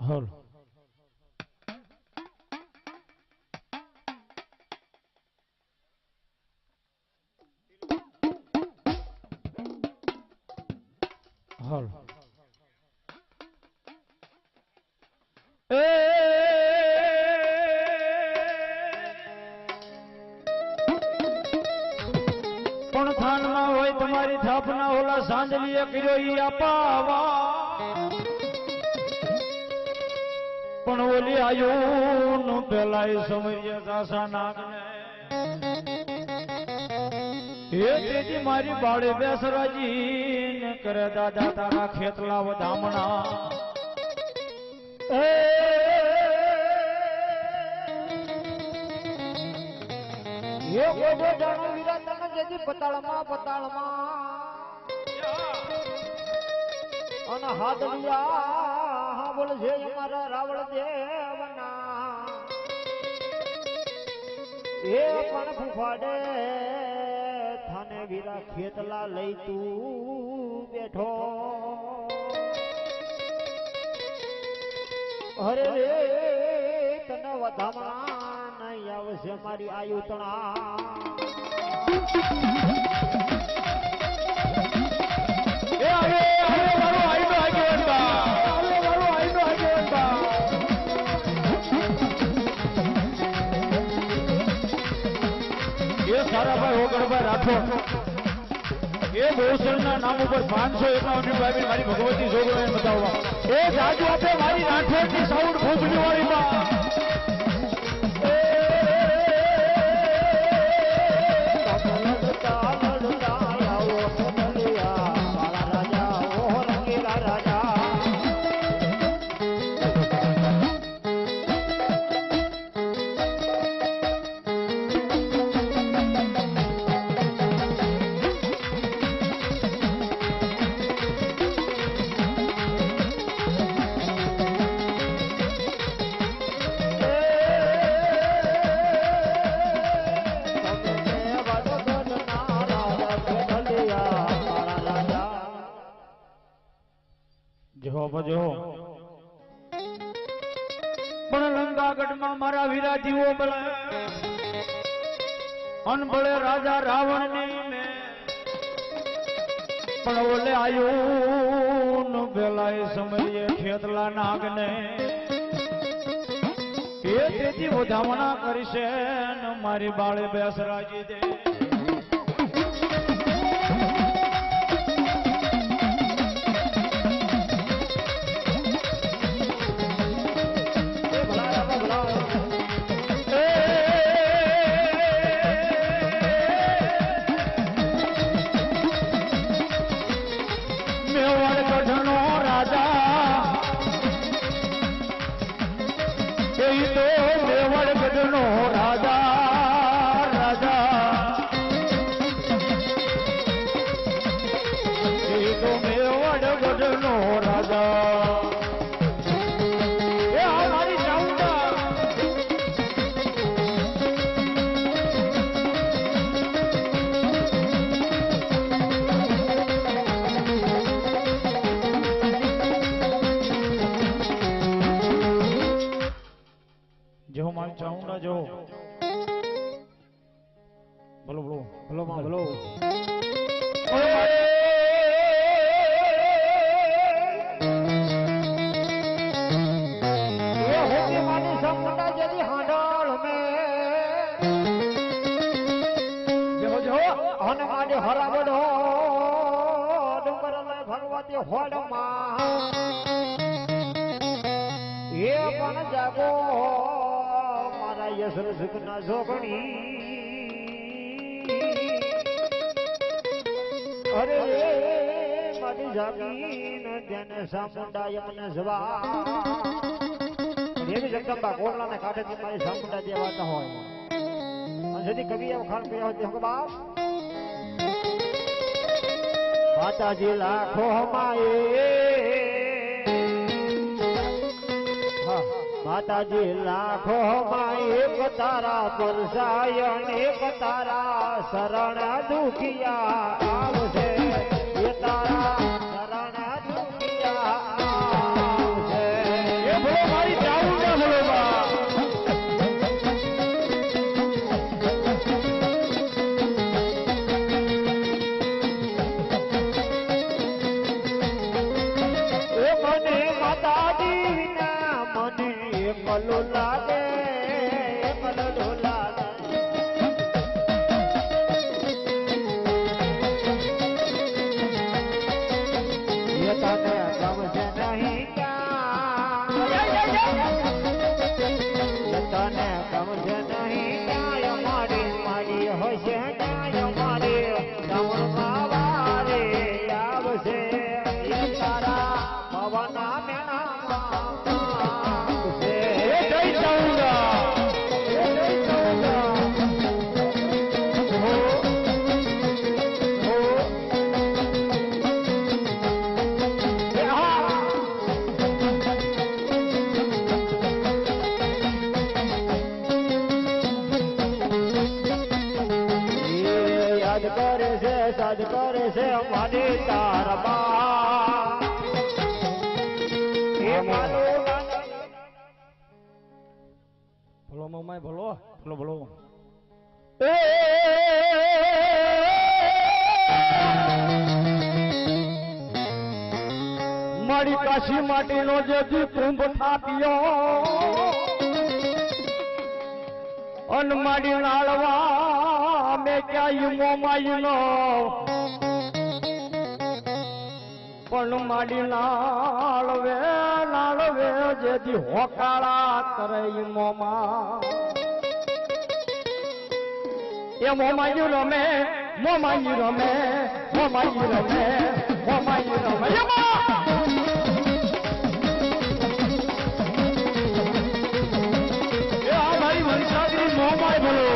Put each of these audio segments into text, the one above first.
હલ હલ પણ થાનમાં હોય તમારી થાપના ઓલા સાંજલીએ કર્યો ઈ અપાવા પણ ઓલી આયુ નું પેલાય સમરીએ સાસા નાગને હે તેજી મારી બાળે બેસરાજી ને કરે દાદા તારા ખેતલા વધામણા હે ગોગો જાણો વીરા તને જેથી પતાળમાં અને હાદલિયા બોલ છે અમારા રાવળ દેવના એ પણ ફૂફાડે થાને વીરા ખેતલા લઈ તું બેઠો અરે રે તને વધામણા નહીં આવશે મારી આયુતણા એ આવે આવે મારો આઈનો આગેવાન બા આવે મારો આઈનો આગેવાન બા એ સારાભાઈ ઓગણભાઈ રાઠોડ એ બોસરના નામ ઉપર 551 ભાઈ મારી ભગવતી જોગવાઈ બતાવવા એ જાજુ આપે મારી રાઠોડની સાઉન્ડ ભૂપની વાળી બા જો પણ લંકાગઢમાં મારા વીરાજીઓ બળે અનબળે રાજા રાવણની મે પણ ઓલે આયુ નું પેલાય સમયે ખેતલા નાગને એ તેથી વધામણા કરશે ને મારી બાળે બેસરાજી દે जो मैं चाहूंगा जो बोलो बोलो बोलो मां बोलो ये होती मानी समुंडा जदी हांडल में जो हन माने हरावडो डुंगर में भगवती होड़ मां ये पण जागो यसर सुखना जोगणी अरे मारी जमीन त्याने सामुंडा यमने जवा देवी जगदंबा कोरला ने काटे थी मारी सामुंडा देवाता होय जदी कवि एव खान पे होती हो बाप माताजी लाखो माए माताजी लाखो मां एक तारा परसायन एक तारा शरण दुखिया आवशे ये तारा शरण दुखिया आवशे ये बोलो છે ગાય મારે શ્રાવણમાં વારે આવશે એ તારા પવના મેળામાં આવશે. એ જય ચાઉંડા એ જય ચાઉંડા. સાદ કરે છે મારી તારમાં એ મારું ભલો મમાય ભલો ભલો ભલો એ મારી કાશી માટીનો જે કુંભ થાપ્યો અન મારી નાળવા મેં ક્યાંય મોમાઈનો પણ મારી નાળવે જેથી હોકાળા કરે મોમાં એ મોમાઈ રમે મોમાઈ રમે મોમાઈ રમે મોમાઈ રમે એ આ મારી વંશાગીરી મોમાય ભલો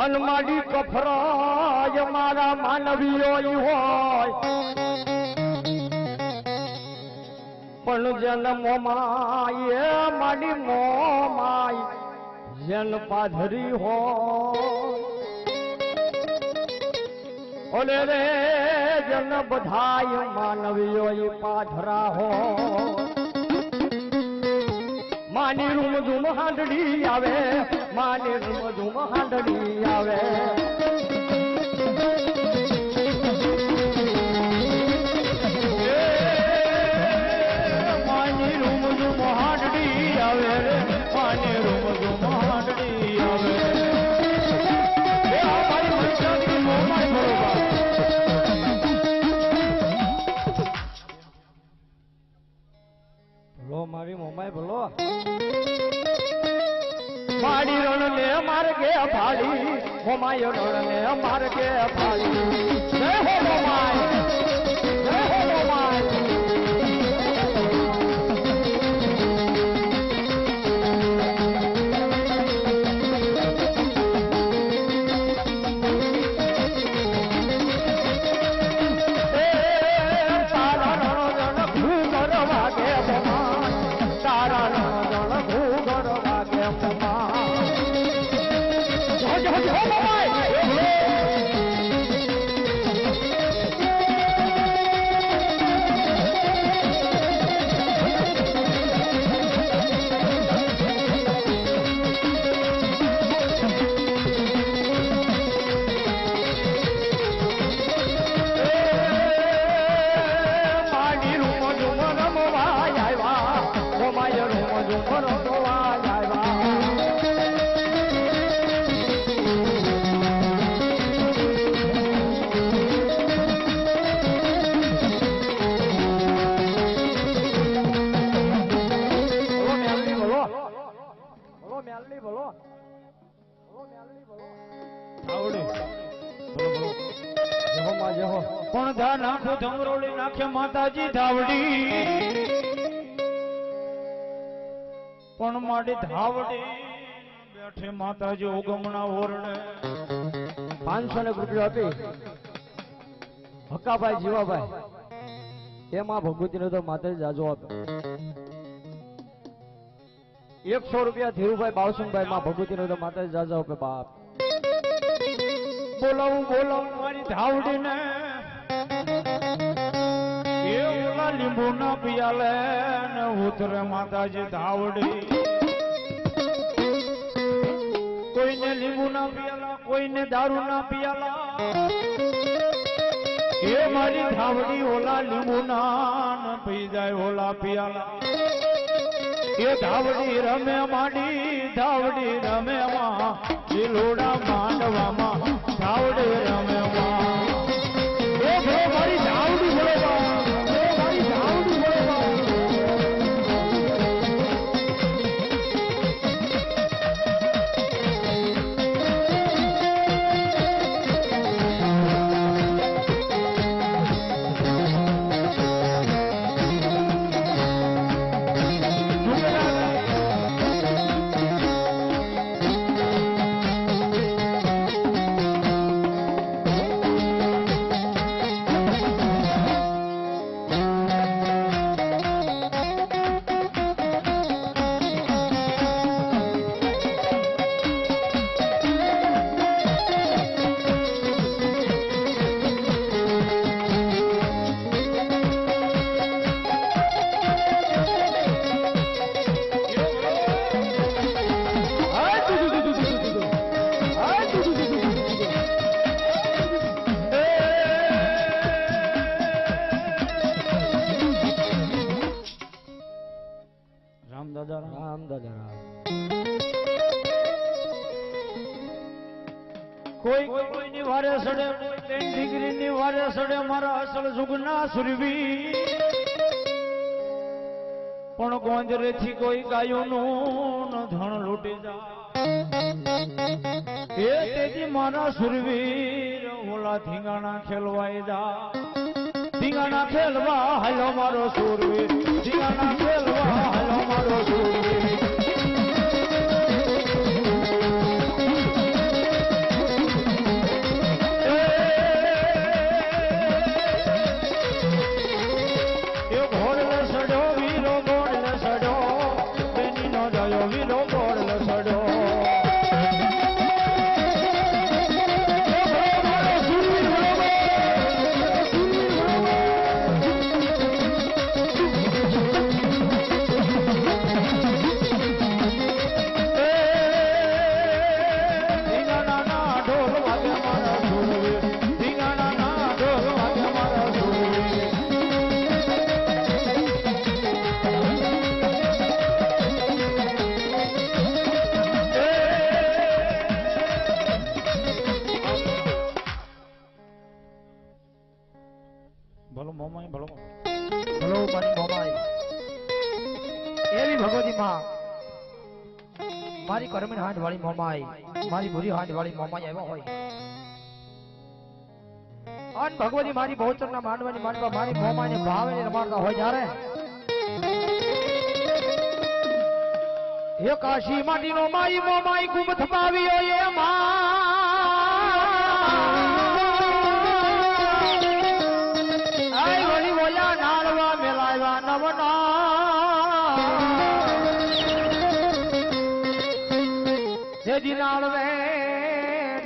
અનમાડી કફરાય મારા માનવીઓ હોય પણ જન્મોમાં એ માડી મોમાય જન પાધરી હોય ઓલે રે જન બધાય માનવીઓ પાધરા હોય માની રૂમ ઝૂમ હાંડડી આવે માની રૂમ ઝૂમ હાંડડી આવે માની રૂમ ઝૂમ હાંડડી આવે માની રૂમ ઝૂમ હાંડડી આવે એ અમારી વંશાગીરી મોમાય બરોબર ભલો મારી મોમાય ભલો માડી રણ ને માર્ગે ફાડી મોમાય રણ ને માર્ગે ફાડી જય હો મોમાય જય હો મોમાય પણ ધા નાખો ધમરોળી નાખે માતાજી ધાવડી પણ માડી ધાવડી બેઠે માતાજી ઉગમણા ઓરડે 500 રૂપિયા આપી હક્કાભાઈ જીવાભાઈ એમાં ભગવતીને તો માથે જાજો આપ્યો 100 રૂપિયા ધીરુભાઈ બાવસુભાઈ માં ભગવતીને તો માથે જાજો આપે બાપ બોલાવું મારી ધાવડીને એ ઓલા લીંબુ ના પિયાલે ને ઉતરે માતાજી ધાવડી કોઈને લીંબુ ના પિયાલા કોઈને દારૂ ના પિયાલા એ મારી ધાવડી ઓલા લીંબુ ના પી જાય ઓલા પિયાલા એ ધાવડી રમે માડી ધાવડી રમે માં લીલોડા માંડવામાં ધાવડી રમે માં એ મારી ધાવડી બોલવા મારી ધાવડી બોલવા કોઈની વારે સડે કોઈ 3 ડિગ્રીની વારે સડે મારા અસલ જુગના સુરવી પણ ગોંજરેથી કોઈ ગાયોનું ધણ લૂટી જા એ તેથી મારા સુરવીર ઓલા ધીંગાણા ખેલવાઈ જા ધીંગાણા ખેલવા હાલો મારો સુરવીર ધીંગાણા ખેલવા હાલો મારો સુરવીર ભલો મોમાઈ ભલો ભલો મારી મોમાઈ એવી ભગવતી માં મારી કરમીન હાંડ વાળી મોમાઈ મારી ભૂરી હાંડ વાળી મોમાઈ આવ્યા હોય અન ભગવતી મારી બહુચર ના માંડવાની માંડવા મારી મોમાઈ ને ભાવે ને રમાડતા હોય જ્યારે હે કાશી માટીનો માઈ મોમાઈ ગુમ થપાવી હોય એ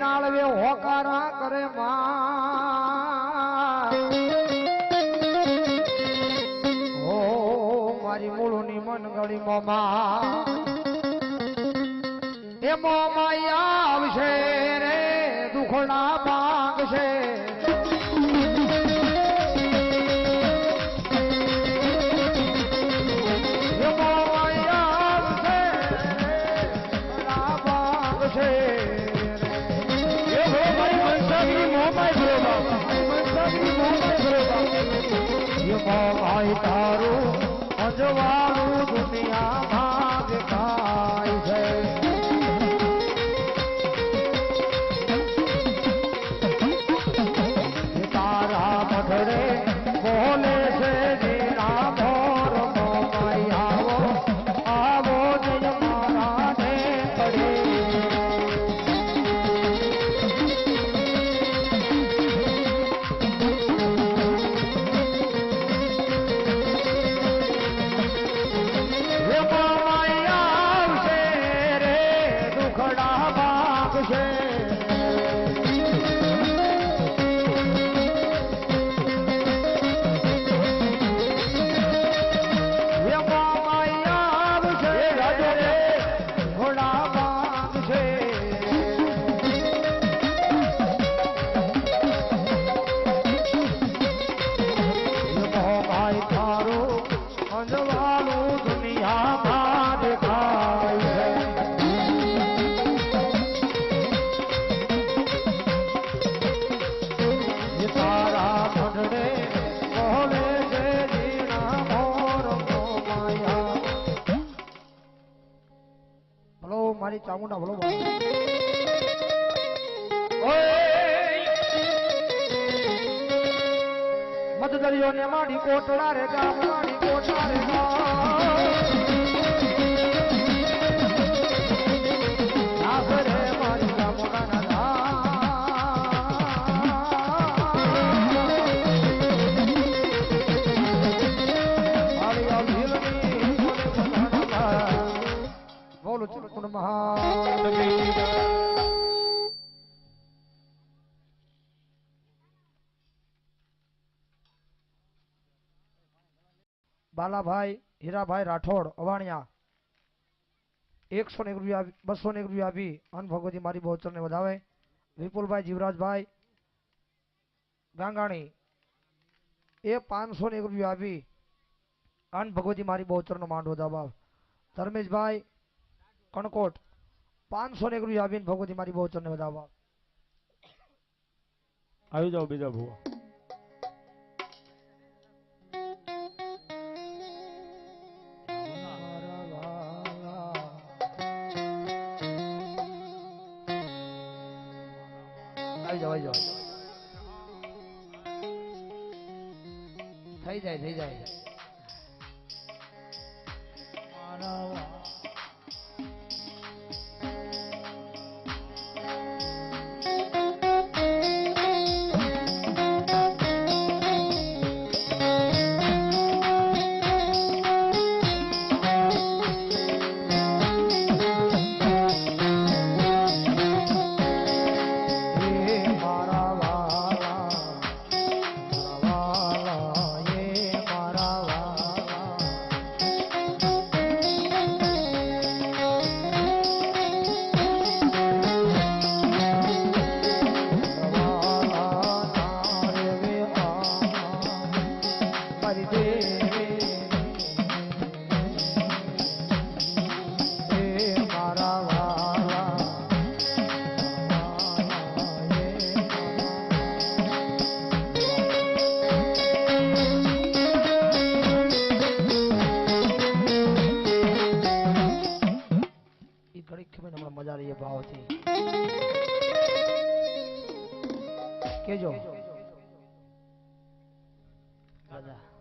નાળવે હોકારા કરે ઓ મારી મૂળની મનગળી મોમા એ મોમાઈ આવશે રે દુખડા ભાંગશે મોમાઈ તારું અજવાળું દુનિયામાં દેખાય છે તારા મઢડે બોલે છે જીરા મોર મોમાઈ આવો આવો જય મારા ને પડી મારી ચામુંડા ભલો બાપ મધદરિયો ને માડી કોટડા રે ગામ માડી કોટડા રે ગામ આખરે મારી ચામુંડા ના બોલો ચિત્તકુંડ મહા બાલાભાઈ હીરાભાઈ રાઠોડ અવાણિયા 101 રૂપિયા 201 રૂપિયા આપી અન ભગવતી મારી બહુચર ને વધાવે વિપુલભાઈ જીવરાજભાઈ ગાંગાણી એ 501 રૂપિયા આપી અન ભગવતી મારી બહુચર નો માંડ વધાવા ધર્મેશભાઈ કણકોટ 501 રૂપિયા આપીને ભગવતી મારી બહુચર ને વધાવા આવી જાઓ બીજા ભૂવા આવી જાઓ થઈ જાય મજા રહીએ ભાવથી કેજો દાદા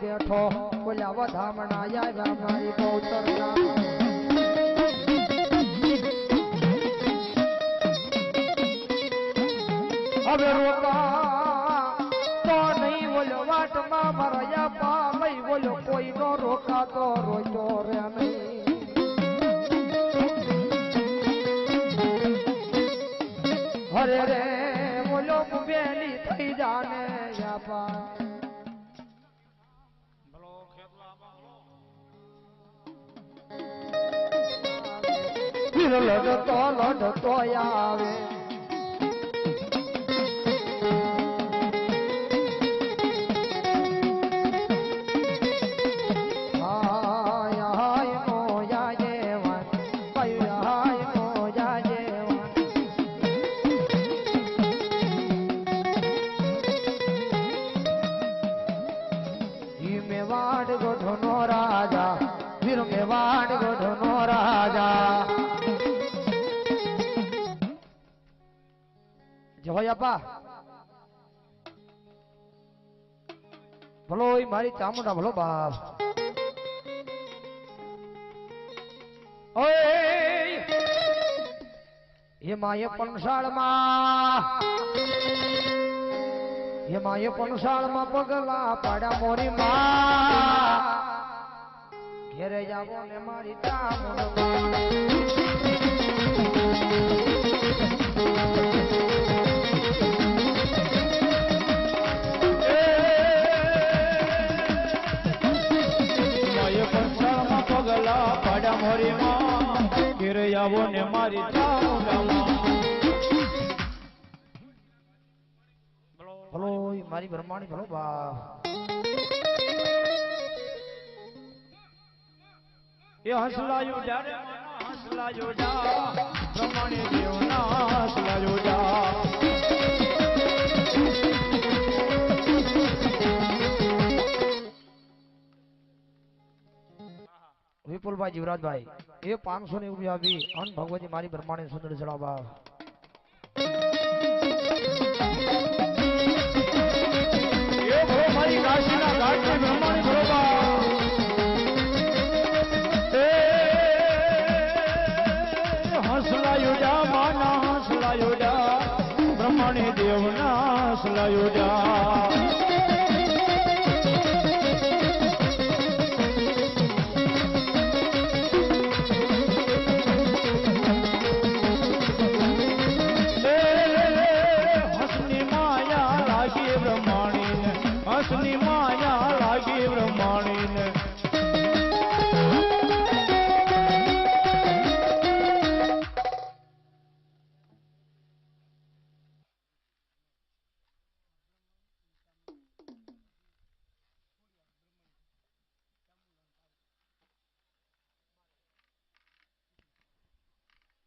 બેઠો બોલ્યા વધામણા આવ્યા મારી બહુચર હવે રોકા તો નહીં બોલ્યો વાટમાં મારા પા લઈ બોલ્યો કોઈ નો રોકા તો રોજો રે નહીં હરે રે બોલ્યો બેલી થઈ જાને યાપા લડતો આવે મેવાડ ગોઢનો રાજા વીર મેવાડ ગોઢનો રાજા જવાયપા ભલો મારી ચામુંડા ભલો બાપ એમાં એ પણસાળમાં પગલા પાડ્યા મોરી માં ઘેરે જાવો ને મારી પગલા પાડ્યા મોરી માં ઘેરે આવો ને મારી ભલો મારી બ્રહ્માણી ભલો બા એ હસલાયો જ્યારે હસલાયો જા બ્રહ્માણી દેવના હસલાયો જા વિપુલભાઈ જીવરાજભાઈ એ 500 ની રૂપિયા આપી અન ભગવતી મારી બ્રહ્માણી સુંદર ચડાવવા એ ભો મારી કાશીના ઘાટની બ્રહ્માણી બરોબર એ હસલાયો જા માના હસલાયો જા બ્રહ્માણી દેવના હસલાયો જા હસની માયા લાગી બ્રહ્માણીને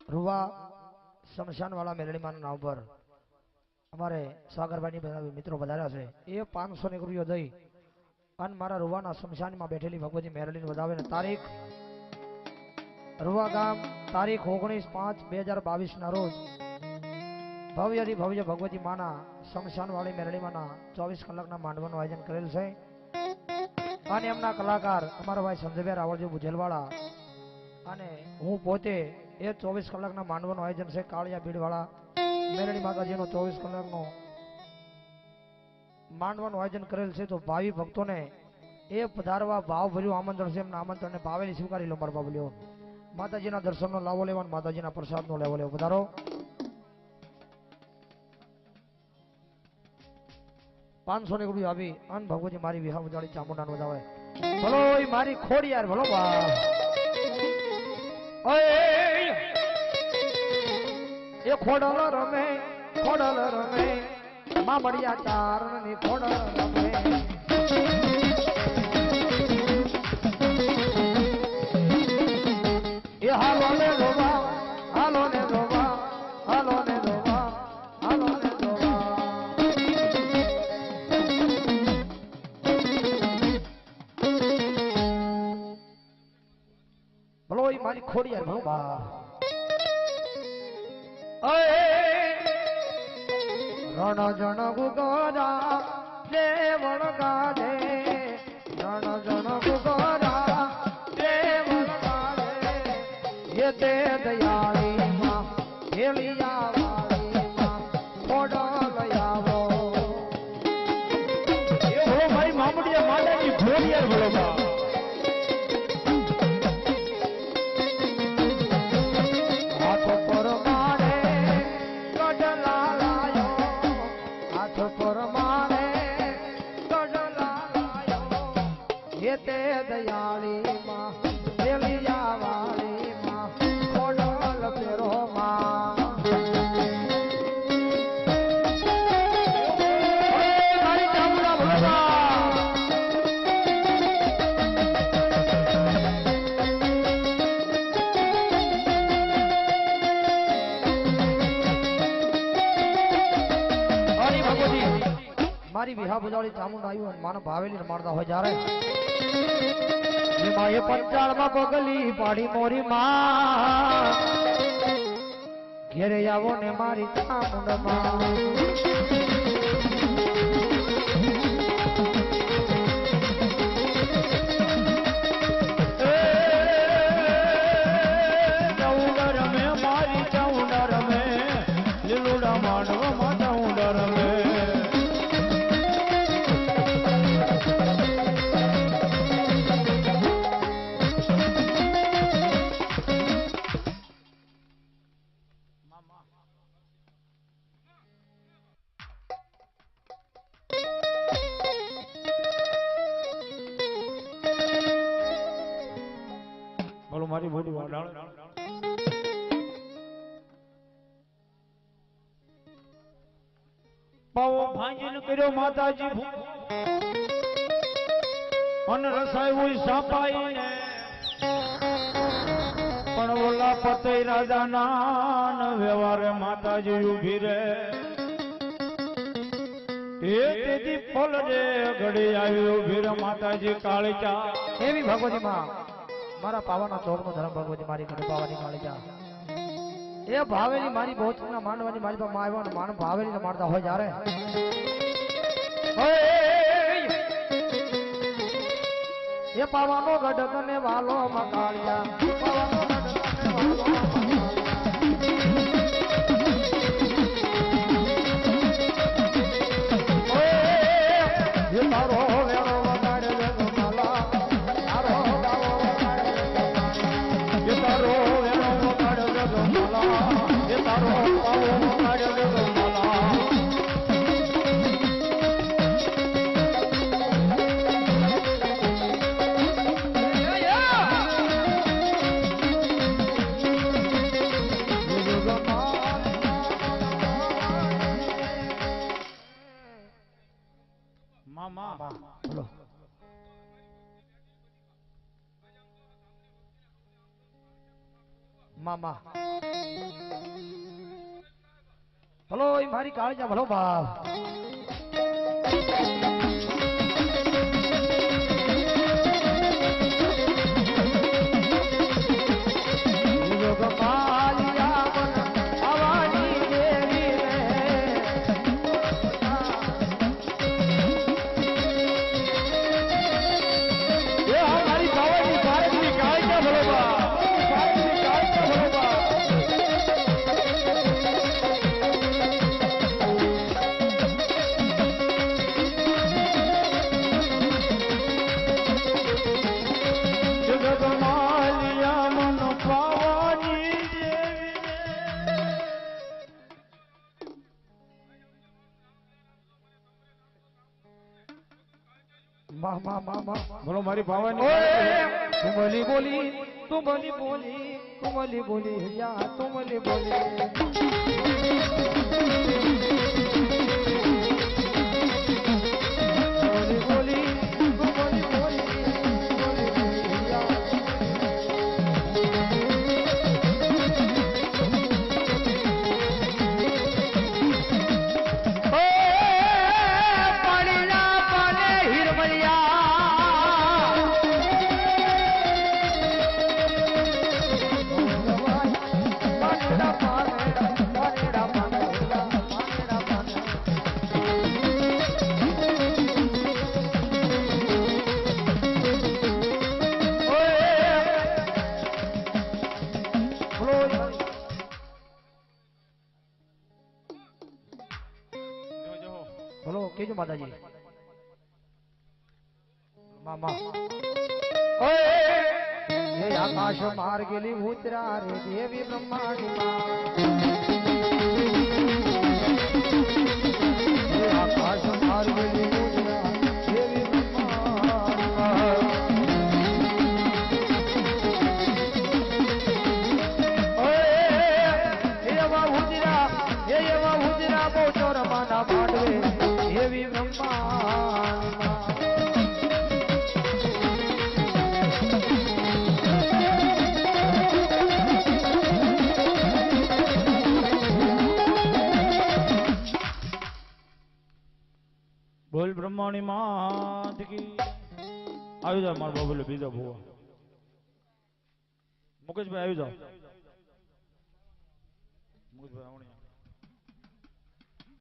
રૂવા શમશાન વાળા મેલડીમાના નામ પર અમારે સાગરભાઈ ની મિત્રો વધાર્યા છે એ 500 ની રૂપિયો દઈ અને મારા રૂવાના શમશાનમાં બેઠેલી ભગવતી મેરડીને વધાવે ને તારીખ રૂવા ગામ તારીખ 19/5/2022 ના રોજ ભવ્યથી ભવ્ય ભગવતી માના શમશાન વાળી મેરડીમાંના 24 કલાકના માંડવાનું આયોજન કરેલ છે અને એમના કલાકાર અમારા ભાઈ સંજયભાઈ રાવળજી બુજેલવાળા અને હું પોતે એ 24 કલાકના માંડવાનું આયોજન છે કાળિયા ભીડવાળા મેરડી માતાજીનો 24 કલાકનો માંડવાનું આયોજન કરેલ છે તો ભાવિ ભક્તોને એ પધારવા ભાવ ભર્યું આમંત્રણ છે એમના આમંત્રણને ભાવેલી સ્વીકારી લો મારા બાબલ્યો માતાજીના દર્શનનો લાવો લેવા અને માતાજીના પ્રસાદનો લેવો લેવો પધારો ₹500 ની રૂપિયા આવી અન ભગવતી મારી વિહા ઉજાળી ચામુંડાને વધાવે ભલો મારી ખોડી યાર ભલો બા એ ખોડલ રમે મામડિયા ચારણ ની ખોડલ રમે એ હાલો ને રોવા હાલો ને રોવા હાલો ને રોવા હાલો ને રોવા ભલો મારી ખોડી યાર ભલો બા રણ જણ ગુગરા દેવણ ગાજે રણ જણ ગુગરા દેવણ ગાજે એ તે દયાળી માં હેલિયા વાળી માં ખોડલ આવો એ હો ભાઈ મામડિયા માતાજી ઘોડિયાર બરોબર હાથ પર મારે તે દયાળી માં દેલિયા વાળી માં ખોડલ પેરો માં મારી ચામુંડા ભગવા અરે ભગવતી મારી વિહા બુજાળી ચામુંડા આવ્યું અને માનો ભાવેલી રમાડતા હોય જ્યારે એ પંચાળમાં પગલી પાડી મોરી માં ઘેરે આવો ને મારી ચામુંડમાં ચાઉંડા રમે મારી ચાઉંડા રમે મારી મોટી વાડાળ પાવો ભાંજીને કર્યો માતાજી અન રસાયું સાપાઈને પણ ઓલા પતય રાજાના વ્યવહારે માતાજી ઉભી રે એ તેથી ફળ રે ઘડી આવી ઉભી રે માતાજી કાળીચા એવી ભગવતી માં મારા પાવાના ચોકનો ધર્મ ભગવતી મારી ઘરે પાવાની કાળીચા એ ભાવેલી મારી બહુચરના માંડવાની મારી પાસે આવ્યો ને માણ ભાવેલી મારતા હોય જ્યારે એ પાવાનો ગઢ કને વાલો માં કાળિયા પાવાનો ગઢ કને વાલો એ તારો વેણો વગાડે માલા તારો ગાવો વગાડે એ તારો વેણો વગાડે માલા એ તારો ગાવો વગાડે માલા મામા બોલો મામા ભલો એ મારી કાળજા ભલો બાપ બોલો મારી ભાવાની તુમલી બોલી તુમલી બોલી તુમલી બોલી યા તુમલી બોલી બોલી તુમલી બોલી બોલો કેજો માતાજી મામા એ આકાશ માર્ગેલી ઉતરા રે દેવી બ્રહ્માણી એ આકાશ માર્ગેલી ઉતરા દેવી બ્રહ્માણી એવા ઉજરા બોચોર માના માંડવે એવી બ્રહ્માણી બોલ બ્રહ્માણી માત કી આવી જાવ મારા બાબુલે બીજા ભુવા મુકેશભાઈ આવી જાવ મુકેશભાઈ આવણી